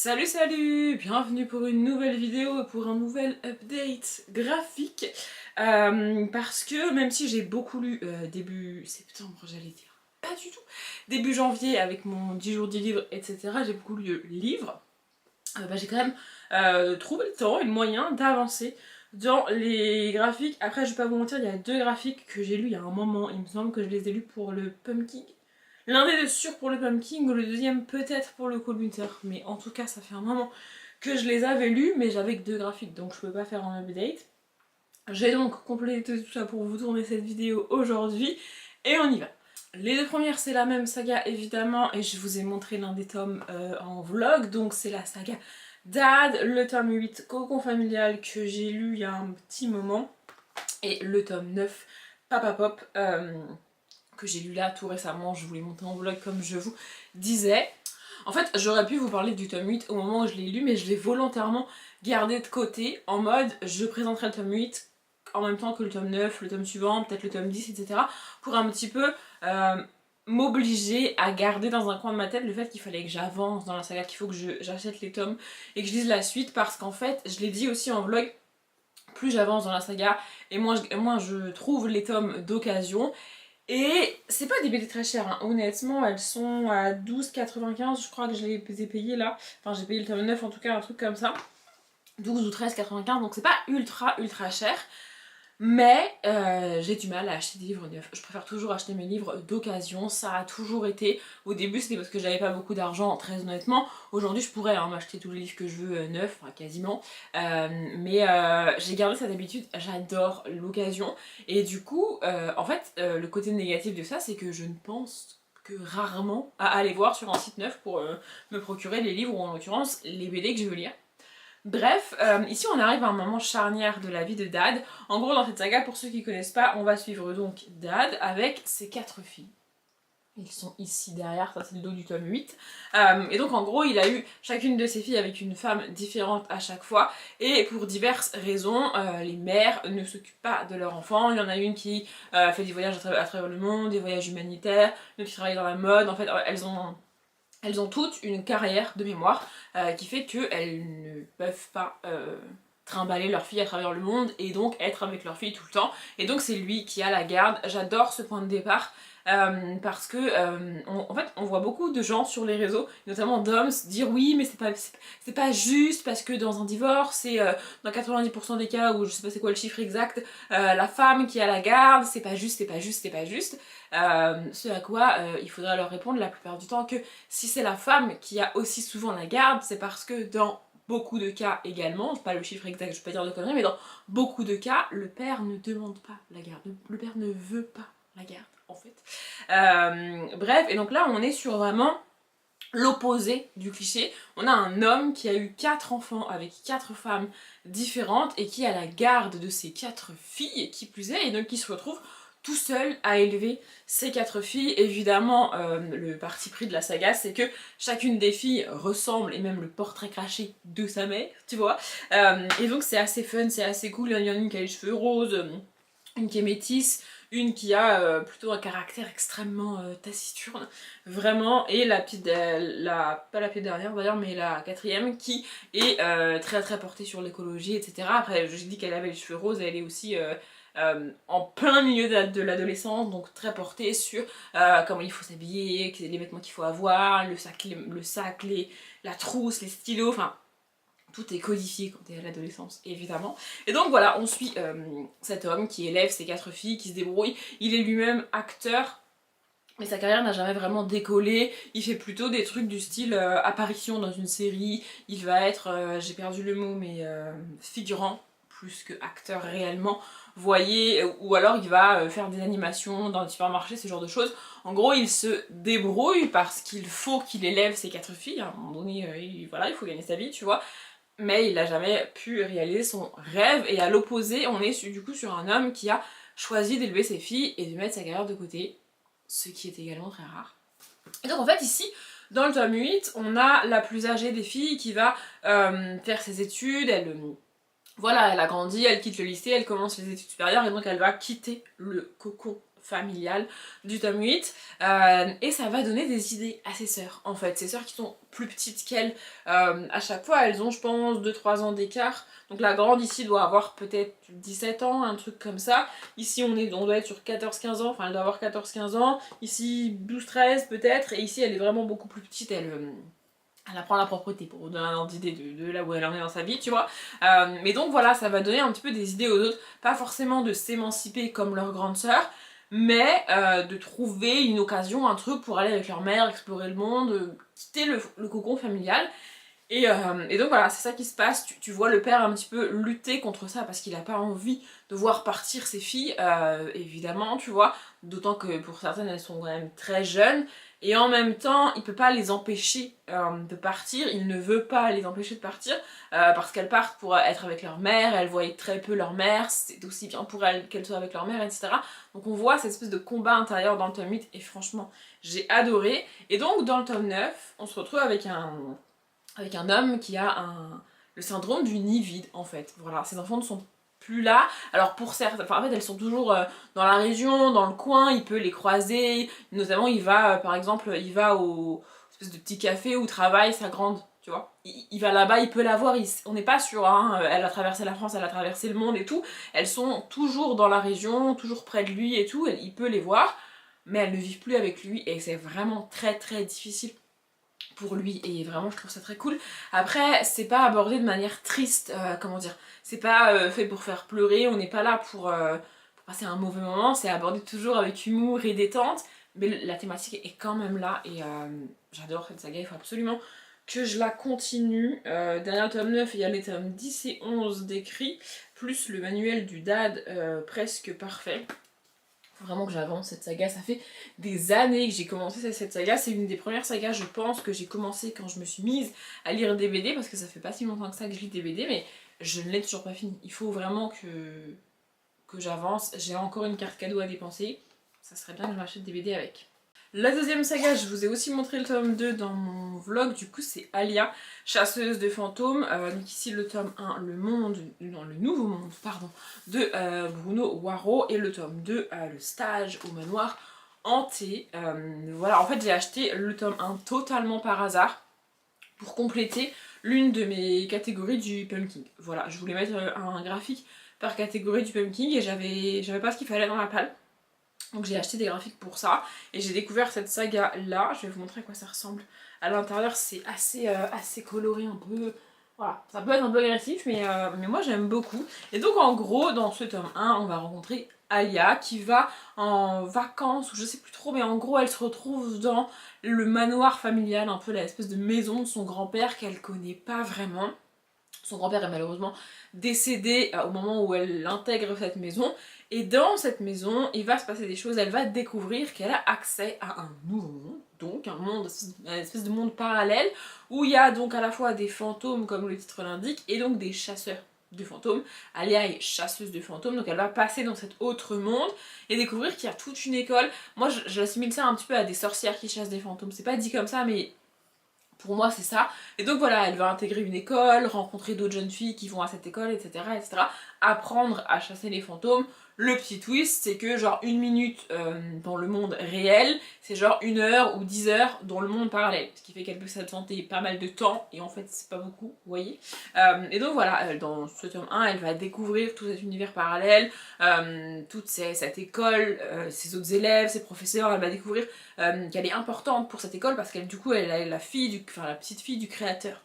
Salut salut, bienvenue pour une nouvelle vidéo, pour un nouvel update graphique. Parce que même si j'ai beaucoup lu début septembre, j'allais dire, pas du tout, début janvier avec mon 10 jours 10 livres, etc. J'ai beaucoup lu livres, j'ai quand même trouvé le temps et le moyen d'avancer dans les graphiques. Après je vais pas vous mentir, il y a deux graphiques que j'ai lus il y a un moment, il me semble que je les ai lus pour le Pumpkin. L'un des deux sûr pour le Pumpkin, le deuxième peut-être pour le Cold Winter, mais en tout cas ça fait un moment que je les avais lus, mais j'avais que deux graphiques donc je peux pas faire un update. J'ai donc complété tout ça pour vous tourner cette vidéo aujourd'hui et on y va. Les deux premières c'est la même saga évidemment et je vous ai montré l'un des tomes en vlog, donc c'est la saga Dad, le tome 8 Cocon familial que j'ai lu il y a un petit moment et le tome 9 Papa Pop que j'ai lu là tout récemment, je vous l'ai monté en vlog comme je vous disais. En fait, j'aurais pu vous parler du tome 8 au moment où je l'ai lu, mais je l'ai volontairement gardé de côté, en mode je présenterai le tome 8 en même temps que le tome 9, le tome suivant, peut-être le tome 10, etc. pour un petit peu m'obliger à garder dans un coin de ma tête le fait qu'il fallait que j'avance dans la saga, qu'il faut que j'achète les tomes et que je lise la suite, parce qu'en fait, je l'ai dit aussi en vlog, plus j'avance dans la saga et moins je trouve les tomes d'occasion. Et c'est pas des BD très chères, hein. Honnêtement, elles sont à 12,95, je crois que je les ai payées là. Enfin, j'ai payé le tome 9 en tout cas, un truc comme ça. 12 ou 13,95, donc c'est pas ultra cher. Mais j'ai du mal à acheter des livres neufs. Je préfère toujours acheter mes livres d'occasion, ça a toujours été. Au début c'était parce que j'avais pas beaucoup d'argent, très honnêtement. Aujourd'hui je pourrais m'acheter tous les livres que je veux neufs, enfin quasiment. J'ai gardé cette habitude, j'adore l'occasion. Et du coup, en fait, le côté négatif de ça, c'est que je ne pense que rarement à aller voir sur un site neuf pour me procurer les livres, ou en l'occurrence les BD que je veux lire. Bref, ici on arrive à un moment charnière de la vie de Dad. En gros, dans cette saga, pour ceux qui connaissent pas, on va suivre donc Dad avec ses 4 filles. Ils sont ici derrière, ça c'est le dos du tome 8. Et donc en gros, il a eu chacune de ses filles avec une femme différente à chaque fois. Et pour diverses raisons, les mères ne s'occupent pas de leur enfant. Il y en a une qui fait des voyages à travers le monde, des voyages humanitaires, une autre qui travaille dans la mode. En fait, elles ont toutes une carrière de mémoire qui fait qu'elles ne peuvent pas trimballer leur fille à travers le monde et donc être avec leur fille tout le temps. Et donc c'est lui qui a la garde. J'adore ce point de départ. Parce que en fait on voit beaucoup de gens sur les réseaux, notamment d'hommes, dire oui mais c'est pas juste parce que dans un divorce c'est dans 90% des cas, où je sais pas c'est quoi le chiffre exact, la femme qui a la garde, c'est pas juste, c'est pas juste, c'est pas juste. Ce à quoi il faudra leur répondre la plupart du temps que si c'est la femme qui a aussi souvent la garde, c'est parce que dans beaucoup de cas également, c'est pas le chiffre exact, je vais pas dire de conneries, mais dans beaucoup de cas, le père ne demande pas la garde, le père ne veut pas la garde en fait. Bref, et donc là on est sur vraiment l'opposé du cliché. On a un homme qui a eu 4 enfants avec 4 femmes différentes et qui a la garde de ses 4 filles, qui plus est, et donc qui se retrouve tout seul à élever ses 4 filles. Évidemment, le parti pris de la saga, c'est que chacune des filles ressemble, et même le portrait craché de sa mère, tu vois. Et donc c'est assez fun, c'est assez cool. Il y en a une qui a les cheveux roses, une qui est métisse, une qui a plutôt un caractère extrêmement taciturne, vraiment, et la petite, pas la petite dernière d'ailleurs, mais la quatrième qui est très portée sur l'écologie, etc. Après, je dis qu'elle avait les cheveux roses, elle est aussi en plein milieu de l'adolescence, donc très portée sur comment il faut s'habiller, les vêtements qu'il faut avoir, le sac, la trousse, les stylos, enfin tout est codifié quand t'es à l'adolescence, évidemment. Et donc voilà, on suit cet homme qui élève ses 4 filles, qui se débrouille. Il est lui-même acteur, mais sa carrière n'a jamais vraiment décollé. Il fait plutôt des trucs du style apparition dans une série. Il va être, j'ai perdu le mot, mais figurant, plus que acteur réellement. Voyez, ou alors il va faire des animations dans les supermarchés, ce genre de choses. En gros, il se débrouille parce qu'il faut qu'il élève ses 4 filles. À un moment donné, voilà, il faut gagner sa vie, tu vois. Mais il n'a jamais pu réaliser son rêve, et à l'opposé, on est du coup sur un homme qui a choisi d'élever ses filles et de mettre sa carrière de côté, ce qui est également très rare. Et donc en fait ici, dans le tome 8, on a la plus âgée des filles qui va faire ses études, voilà, elle a grandi, elle quitte le lycée, elle commence les études supérieures, et donc elle va quitter le cocon familial du tome 8 et ça va donner des idées à ses sœurs en fait, ses sœurs qui sont plus petites qu'elle, à chaque fois elles ont je pense 2-3 ans d'écart, donc la grande ici doit avoir peut-être 17 ans, un truc comme ça, ici on doit être sur 14-15 ans, enfin elle doit avoir 14-15 ans, ici 12-13 peut-être, et ici elle est vraiment beaucoup plus petite, elle apprend la propreté pour vous donner un ordre d'idée de là où elle en est dans sa vie, tu vois. Mais donc voilà, ça va donner un petit peu des idées aux autres, pas forcément de s'émanciper comme leur grande sœur, mais de trouver une occasion, un truc pour aller avec leur mère, explorer le monde, quitter le cocon familial. Et donc voilà, c'est ça qui se passe, tu vois le père un petit peu lutter contre ça parce qu'il n'a pas envie de voir partir ses filles, évidemment, tu vois, d'autant que pour certaines elles sont quand même très jeunes, et en même temps il peut pas les empêcher de partir, il ne veut pas les empêcher de partir, parce qu'elles partent pour être avec leur mère, elles voyaient très peu leur mère, c'est aussi bien pour elles qu'elles soient avec leur mère, etc. Donc on voit cette espèce de combat intérieur dans le tome 8, et franchement j'ai adoré. Et donc dans le tome 9, on se retrouve avec un homme qui a le syndrome du nid vide en fait. Voilà, ses enfants ne sont plus là. Alors pour certains, enfin en fait elles sont toujours dans la région, dans le coin, il peut les croiser. Notamment il va, par exemple, il va au espèce de petit café où travaille sa grande, tu vois. Il va là-bas, il peut la voir, on n'est pas sûr, hein, elle a traversé la France, elle a traversé le monde et tout. Elles sont toujours dans la région, toujours près de lui et tout, il peut les voir, mais elles ne vivent plus avec lui et c'est vraiment très très difficile pour lui, et vraiment je trouve ça très cool. Après c'est pas abordé de manière triste, comment dire, c'est pas fait pour faire pleurer, on n'est pas là pour passer un mauvais moment, c'est abordé toujours avec humour et détente, mais la thématique est quand même là, et j'adore cette saga, il faut absolument que je la continue. Derrière le tome 9, il y a les tomes 10 et 11 d'écrit, plus le manuel du dad presque parfait. Faut vraiment que j'avance cette saga, ça fait des années que j'ai commencé cette saga, c'est une des premières sagas je pense que j'ai commencé quand je me suis mise à lire des BD, parce que ça fait pas si longtemps que ça que je lis des BD, mais je ne l'ai toujours pas fini. Il faut vraiment que j'avance, j'ai encore une carte cadeau à dépenser, ça serait bien que je m'achète des BD avec. La deuxième saga, je vous ai aussi montré le tome 2 dans mon vlog, du coup c'est Alia, chasseuse de fantômes. Donc ici le tome 1, le nouveau monde, pardon, de Bruno Waro, et le tome 2, le stage au manoir hanté. Voilà, en fait j'ai acheté le tome 1 totalement par hasard, pour compléter l'une de mes catégories du Pumpkin. Voilà, je voulais mettre un graphique par catégorie du Pumpkin, et j'avais pas ce qu'il fallait dans la palle. Donc j'ai acheté des graphiques pour ça, et j'ai découvert cette saga là, je vais vous montrer à quoi ça ressemble. À l'intérieur c'est assez coloré, un peu, voilà, ça peut être un peu agressif, mais moi j'aime beaucoup. Et donc en gros dans ce tome 1 on va rencontrer Alia qui va en vacances, ou je sais plus trop, mais en gros elle se retrouve dans le manoir familial, un peu l'espèce de maison de son grand-père qu'elle connaît pas vraiment. Son grand-père est malheureusement décédé au moment où elle intègre cette maison. Et dans cette maison, il va se passer des choses. Elle va découvrir qu'elle a accès à un nouveau monde. Donc un monde, une espèce de monde parallèle, où il y a donc à la fois des fantômes, comme le titre l'indique, et donc des chasseurs de fantômes. Alia est chasseuse de fantômes, donc elle va passer dans cet autre monde et découvrir qu'il y a toute une école. Moi je l'assimile ça un petit peu à des sorcières qui chassent des fantômes. C'est pas dit comme ça, mais pour moi c'est ça. Et donc voilà, elle va intégrer une école, rencontrer d'autres jeunes filles qui vont à cette école, etc. Apprendre à chasser les fantômes. Le petit twist, c'est que genre 1 minute dans le monde réel, c'est genre 1 heure ou 10 heures dans le monde parallèle. Ce qui fait qu'elle peut s'absenter pas mal de temps, et en fait c'est pas beaucoup, vous voyez. Et donc voilà, dans ce tome 1, elle va découvrir tout cet univers parallèle, toute cette école, ses autres élèves, ses professeurs. Elle va découvrir qu'elle est importante pour cette école parce qu'elle du coup elle est la petite fille du créateur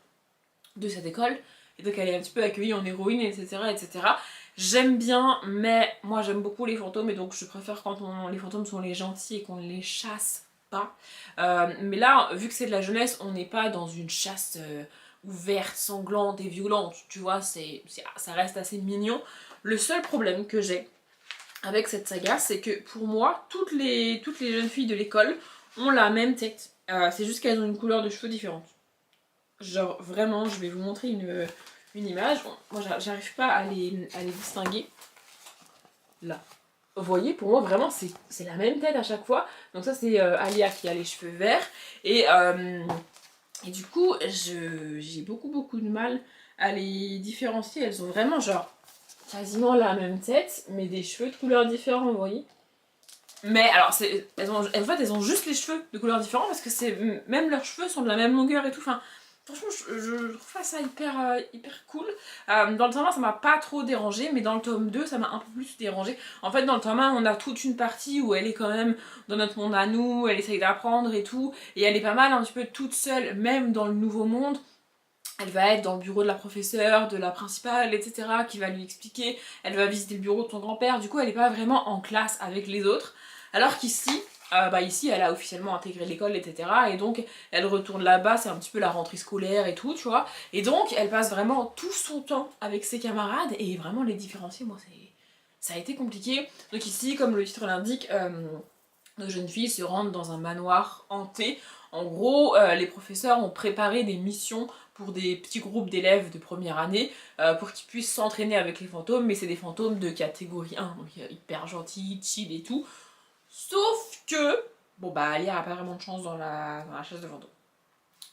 de cette école, et donc elle est un petit peu accueillie en héroïne, etc. J'aime bien, mais moi j'aime beaucoup les fantômes, et donc je préfère quand les fantômes sont les gentils et qu'on ne les chasse pas. Mais là, vu que c'est de la jeunesse, on n'est pas dans une chasse ouverte, sanglante et violente, tu vois, ça reste assez mignon. Le seul problème que j'ai avec cette saga, c'est que pour moi, toutes les jeunes filles de l'école ont la même tête. C'est juste qu'elles ont une couleur de cheveux différente. Genre vraiment, je vais vous montrer une image. Moi j'arrive pas à les distinguer. Là. Vous voyez, pour moi vraiment c'est la même tête à chaque fois. Donc ça c'est Alia qui a les cheveux verts. Et du coup j'ai beaucoup de mal à les différencier. Elles ont vraiment genre quasiment la même tête, mais des cheveux de couleurs différentes, vous voyez. Mais alors, en fait, elles ont juste les cheveux de couleurs différentes parce que même leurs cheveux sont de la même longueur et tout. Enfin, franchement, je trouve ça hyper cool. Dans le tome 1, ça m'a pas trop dérangé, mais dans le tome 2, ça m'a un peu plus dérangé. En fait, dans le tome 1, on a toute une partie où elle est quand même dans notre monde à nous, elle essaye d'apprendre et tout, et elle est pas mal un petit peu toute seule, même dans le nouveau monde. Elle va être dans le bureau de la professeure, de la principale, etc., qui va lui expliquer. Elle va visiter le bureau de son grand-père. Du coup, elle n'est pas vraiment en classe avec les autres. Alors qu'ici, ici, elle a officiellement intégré l'école, etc. Et donc, elle retourne là-bas, c'est un petit peu la rentrée scolaire et tout, tu vois. Et donc, elle passe vraiment tout son temps avec ses camarades. Et vraiment, les différencier, moi, ça a été compliqué. Donc ici, comme le titre l'indique, nos jeunes filles se rendent dans un manoir hanté. En gros, les professeurs ont préparé des missions pour des petits groupes d'élèves de première année pour qu'ils puissent s'entraîner avec les fantômes, mais c'est des fantômes de catégorie 1, donc hyper gentils, chill et tout. Sauf que, bon bah Alia a pas vraiment de chance dans la chasse de fantômes.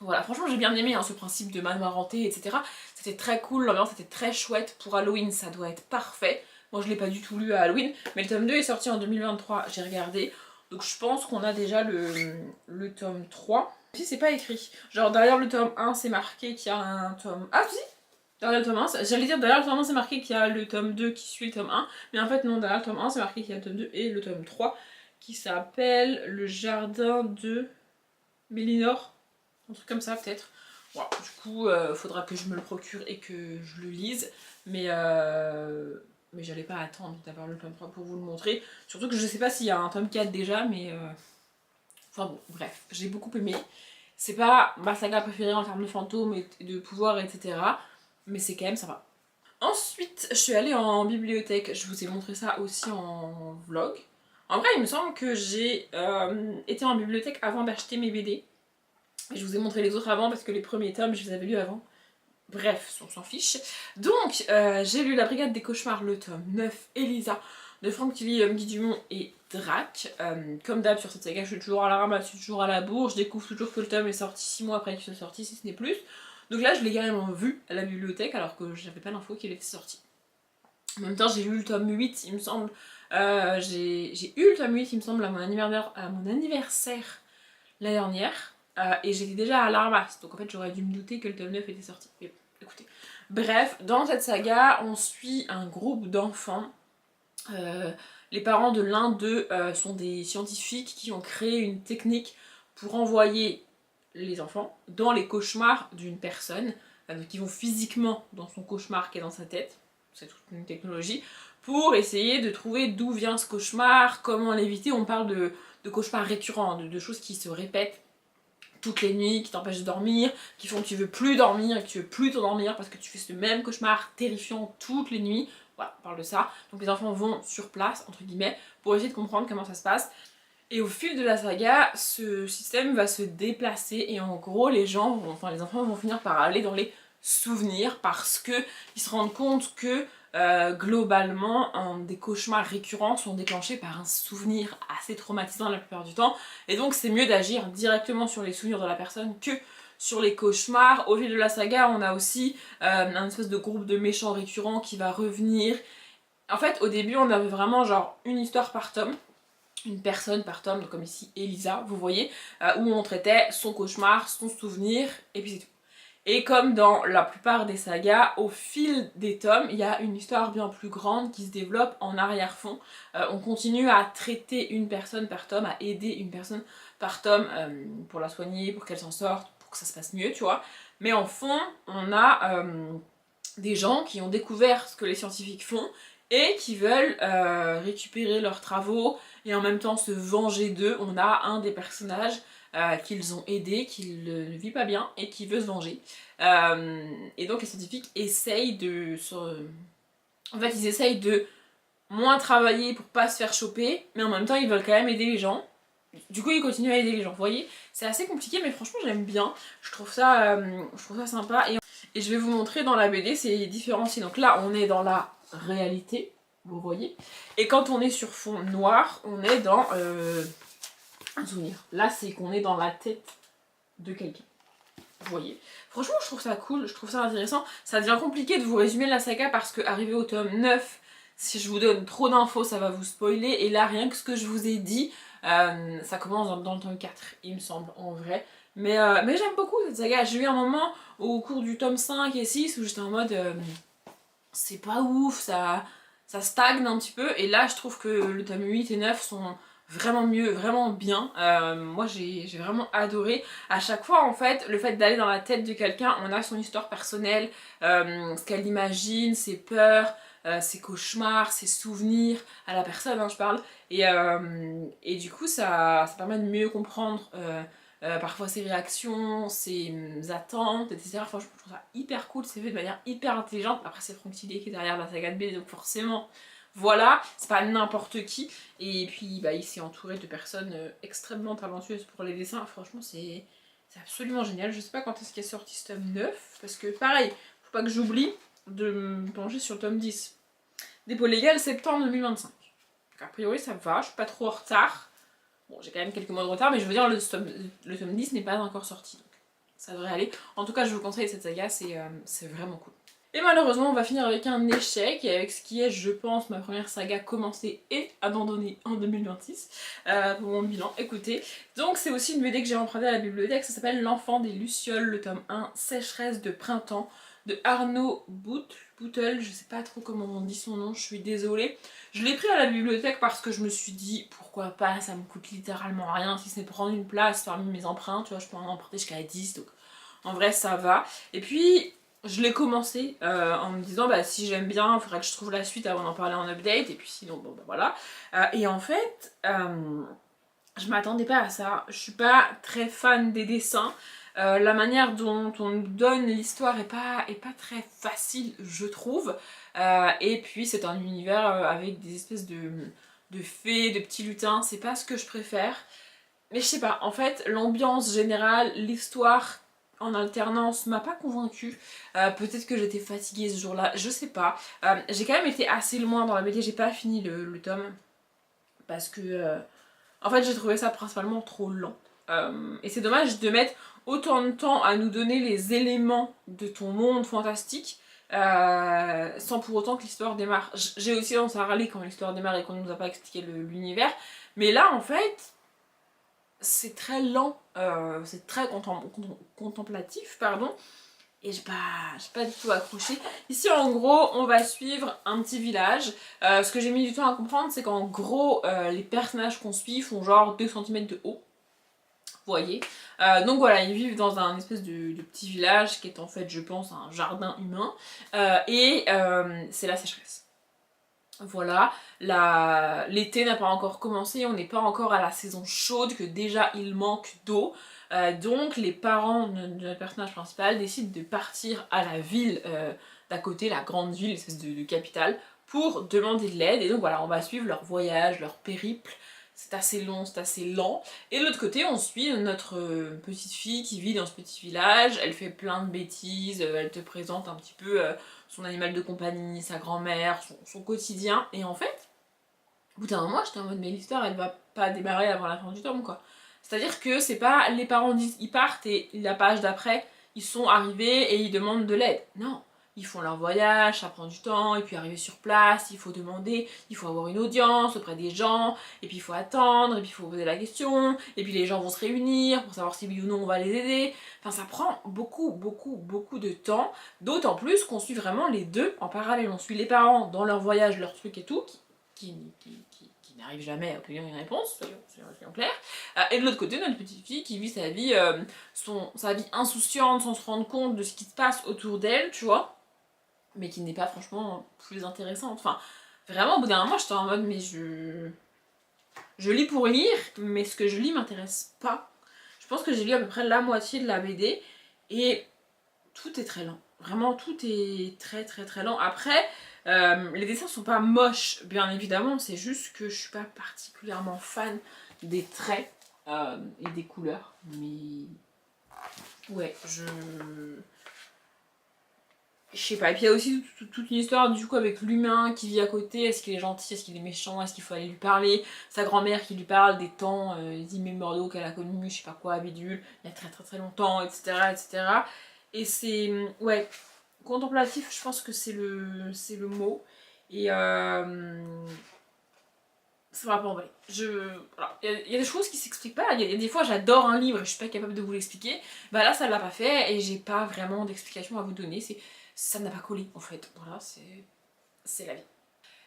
Voilà, franchement j'ai bien aimé ce principe de manoir hanté, etc. C'était très cool, l'ambiance était très chouette. Pour Halloween, ça doit être parfait. Moi je l'ai pas du tout lu à Halloween, mais le tome 2 est sorti en 2023, j'ai regardé. Donc je pense qu'on a déjà le tome 3. Si c'est pas écrit. Genre derrière le tome 1 c'est marqué qu'il y a un tome... Ah si, derrière le tome 1, j'allais dire derrière le tome 1 c'est marqué qu'il y a le tome 2 qui suit le tome 1. Mais en fait non, derrière le tome 1 c'est marqué qu'il y a le tome 2 et le tome 3 qui s'appelle Le Jardin de Mélinor. Un truc comme ça peut-être. Voilà, du coup faudra que je me le procure et que je le lise. Mais j'allais pas attendre d'avoir le tome 3 pour vous le montrer. Surtout que je sais pas s'il y a un tome 4 déjà, mais... Enfin bon, bref, j'ai beaucoup aimé. C'est pas ma saga préférée en termes de fantômes et de pouvoirs, etc. Mais c'est quand même sympa. Ensuite, je suis allée en bibliothèque. Je vous ai montré ça aussi en vlog. En vrai, il me semble que j'ai été en bibliothèque avant d'acheter mes BD. Et je vous ai montré les autres avant parce que les premiers tomes, je les avais lus avant. Bref, on s'en fiche. Donc, j'ai lu La Brigade des Cauchemars, le tome 9, Elisa, de Franck Tilly, Guy Dumont et Drac. Comme d'hab sur cette saga, je suis toujours à la ramasse, je suis toujours à la bourre, je découvre toujours que le tome est sorti 6 mois après qu'il soit sorti, si ce n'est plus. Donc là, je l'ai carrément vu à la bibliothèque alors que j'avais pas l'info qu'il était sorti. En même temps, j'ai lu le tome 8, il me semble. J'ai eu le tome 8, il me semble, à mon anniversaire l'année dernière. Et j'étais déjà à la ramasse, donc en fait j'aurais dû me douter que le tome 9 était sorti. Mais écoutez. Bref, dans cette saga, on suit un groupe d'enfants. Les parents de l'un d'eux sont des scientifiques qui ont créé une technique pour envoyer les enfants dans les cauchemars d'une personne. Donc ils vont physiquement dans son cauchemar qui est dans sa tête. C'est toute une technologie. Pour essayer de trouver d'où vient ce cauchemar, comment l'éviter. On parle de cauchemars récurrents, de choses qui se répètent toutes les nuits, qui t'empêchent de dormir, qui font que tu veux plus dormir et que tu veux plus t'endormir parce que tu fais ce même cauchemar terrifiant toutes les nuits. Voilà, on parle de ça. Donc les enfants vont sur place, entre guillemets, pour essayer de comprendre comment ça se passe. Et au fil de la saga, ce système va se déplacer et en gros les enfants vont finir par aller dans les souvenirs parce que ils se rendent compte que globalement des cauchemars récurrents sont déclenchés par un souvenir assez traumatisant la plupart du temps et donc c'est mieux d'agir directement sur les souvenirs de la personne que sur les cauchemars. Au fil de la saga on a aussi un espèce de groupe de méchants récurrents qui va revenir. En fait au début on avait vraiment genre une histoire par tome, une personne par tome, donc comme ici Elisa, vous voyez, où on traitait son cauchemar, son souvenir, et puis c'est tout. Et comme dans la plupart des sagas, au fil des tomes, il y a une histoire bien plus grande qui se développe en arrière-fond. On continue à traiter une personne par tome, à aider une personne par tome pour la soigner, pour qu'elle s'en sorte, pour que ça se passe mieux, tu vois. Mais en fond, on a des gens qui ont découvert ce que les scientifiques font et qui veulent récupérer leurs travaux et en même temps se venger d'eux. On a un des personnages qu'ils ont aidé, qui ne vit pas bien et qui veut se venger. Et donc les scientifiques essayent de... En fait, ils essayent de moins travailler pour pas se faire choper, mais en même temps, ils veulent quand même aider les gens. Du coup, ils continuent à aider les gens, vous voyez. C'est assez compliqué, mais franchement, j'aime bien. Je trouve ça sympa. Et je vais vous montrer dans la BD, c'est différencié. Donc là, on est dans la réalité, vous voyez. Et quand on est sur fond noir, on est dans un souvenir. Là, c'est qu'on est dans la tête de quelqu'un. Vous voyez. Franchement, je trouve ça cool, je trouve ça intéressant. Ça devient compliqué de vous résumer la saga parce que arrivé au tome 9, Si je vous donne trop d'infos, ça va vous spoiler. Et là, rien que ce que je vous ai dit, ça commence dans le tome 4, il me semble, en vrai. Mais j'aime beaucoup cette saga. J'ai eu un moment au cours du tome 5 et 6 où j'étais en mode c'est pas ouf, ça stagne un petit peu. Et là, je trouve que le tome 8 et 9 sont vraiment mieux, vraiment bien. Moi, j'ai vraiment adoré. À chaque fois, en fait, le fait d'aller dans la tête de quelqu'un, on a son histoire personnelle, ce qu'elle imagine, ses peurs. Ses cauchemars, ses souvenirs à la personne, hein, je parle. Et du coup, ça permet de mieux comprendre parfois ses réactions, ses attentes, etc. Franchement, je trouve ça hyper cool, c'est fait de manière hyper intelligente. Après, c'est Franck Tillet qui est derrière la saga de B, donc forcément, voilà, c'est pas n'importe qui. Et puis, bah, il s'est entouré de personnes extrêmement talentueuses pour les dessins. Franchement, c'est absolument génial. Je sais pas quand est-ce qu'il est sorti ce tome 9, parce que pareil, faut pas que j'oublie de me pencher sur le tome 10. Dépôt légal septembre 2025. Donc a priori ça va, je suis pas trop en retard. Bon, j'ai quand même quelques mois de retard, mais je veux dire, le tome 10 n'est pas encore sorti. Donc ça devrait aller. En tout cas, je vous conseille cette saga, c'est vraiment cool. Et malheureusement, on va finir avec un échec, et avec ce qui est, je pense, ma première saga commencée et abandonnée en 2026, pour mon bilan. Écoutez, donc c'est aussi une BD que j'ai empruntée à la bibliothèque, ça s'appelle L'Enfant des Lucioles, le tome 1, Sécheresse de printemps, de Arnaud Boutel, je sais pas trop comment on dit son nom, je suis désolée. Je l'ai pris à la bibliothèque parce que je me suis dit, pourquoi pas, ça me coûte littéralement rien, si c'est prendre une place parmi mes emprunts, tu vois, je peux en emprunter jusqu'à 10, donc en vrai ça va. Et puis, je l'ai commencé en me disant, bah si j'aime bien, il faudrait que je trouve la suite avant d'en parler en update, et puis sinon, bon bah voilà. Et en fait, je m'attendais pas à ça, je suis pas très fan des dessins. La manière dont on nous donne l'histoire est pas très facile, je trouve. Et puis c'est un univers avec des espèces de fées, de petits lutins, c'est pas ce que je préfère. Mais je sais pas, en fait, l'ambiance générale, l'histoire en alternance m'a pas convaincue. Peut-être que j'étais fatiguée ce jour-là, je sais pas. J'ai quand même été assez loin dans la BD, j'ai pas fini le tome. Parce que, en fait, j'ai trouvé ça principalement trop lent. Et c'est dommage de mettre autant de temps à nous donner les éléments de ton monde fantastique sans pour autant que l'histoire démarre. J'ai aussi tendance à râler quand l'histoire démarre et qu'on ne nous a pas expliqué l'univers. Mais là, en fait, c'est très lent, c'est très contemplatif, pardon. Et j'ai pas du tout accroché. Ici, en gros, on va suivre un petit village. Ce que j'ai mis du temps à comprendre, c'est qu'en gros, les personnages qu'on suit font genre 2 cm de haut. Vous voyez. Donc voilà, ils vivent dans un espèce de petit village qui est en fait, je pense, un jardin humain. C'est la sécheresse. Voilà, l'été n'a pas encore commencé, on n'est pas encore à la saison chaude, que déjà il manque d'eau. Donc les parents de notre personnage principal décident de partir à la ville d'à côté, la grande ville, espèce de capitale, pour demander de l'aide. Et donc voilà, on va suivre leur voyage, leur périple. C'est assez long, c'est assez lent. Et de l'autre côté, on suit notre petite fille qui vit dans ce petit village. Elle fait plein de bêtises, elle te présente un petit peu son animal de compagnie, sa grand-mère, son quotidien. Et en fait, au bout d'un moment, j'étais en mode, mais l'histoire, elle va pas démarrer avant la fin du tome, quoi. C'est-à-dire que c'est pas les parents disent, ils partent et la page d'après, ils sont arrivés et ils demandent de l'aide. Non. Ils font leur voyage, ça prend du temps, et puis arriver sur place, il faut demander, il faut avoir une audience auprès des gens, et puis il faut attendre, et puis il faut poser la question, et puis les gens vont se réunir pour savoir si oui ou non on va les aider. Enfin, ça prend beaucoup de temps, d'autant plus qu'on suit vraiment les deux en parallèle. On suit les parents dans leur voyage, leur truc et tout, qui n'arrive jamais à obtenir une réponse, soyons clairs. Et de l'autre côté, notre petite fille qui vit sa vie, sa vie insouciante sans se rendre compte de ce qui se passe autour d'elle, tu vois, mais qui n'est pas franchement plus intéressante. Enfin, vraiment, au bout d'un moment, j'étais en mode, mais je lis pour lire, mais ce que je lis m'intéresse pas. Je pense que j'ai lu à peu près la moitié de la BD, et tout est très lent. Vraiment, tout est très lent. Après, les dessins sont pas moches, bien évidemment, c'est juste que je suis pas particulièrement fan des traits et des couleurs. Mais ouais, je sais pas. Et puis il y a aussi toute une histoire du coup avec l'humain qui vit à côté. Est-ce qu'il est gentil, est-ce qu'il est méchant, est-ce qu'il faut aller lui parler. Sa grand-mère qui lui parle des temps immémoriaux qu'elle a connus, je sais pas quoi, bidule, il y a très longtemps, etc. Et c'est, ouais, contemplatif, je pense que c'est le mot. Et ça va pas emballer. Voilà. Il y a des choses qui s'expliquent pas. Il y a des fois, j'adore un livre et je suis pas capable de vous l'expliquer. Bah là, ça l'a pas fait et j'ai pas vraiment d'explication à vous donner. Ça n'a pas collé en fait. Voilà, c'est la vie.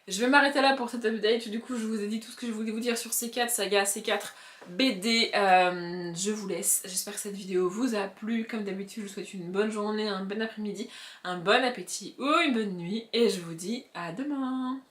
Je vais m'arrêter là pour cette update. Du coup, je vous ai dit tout ce que je voulais vous dire sur C4, saga C4 BD. Je vous laisse. J'espère que cette vidéo vous a plu. Comme d'habitude, je vous souhaite une bonne journée, un bon après-midi, un bon appétit ou une bonne nuit. Et je vous dis à demain.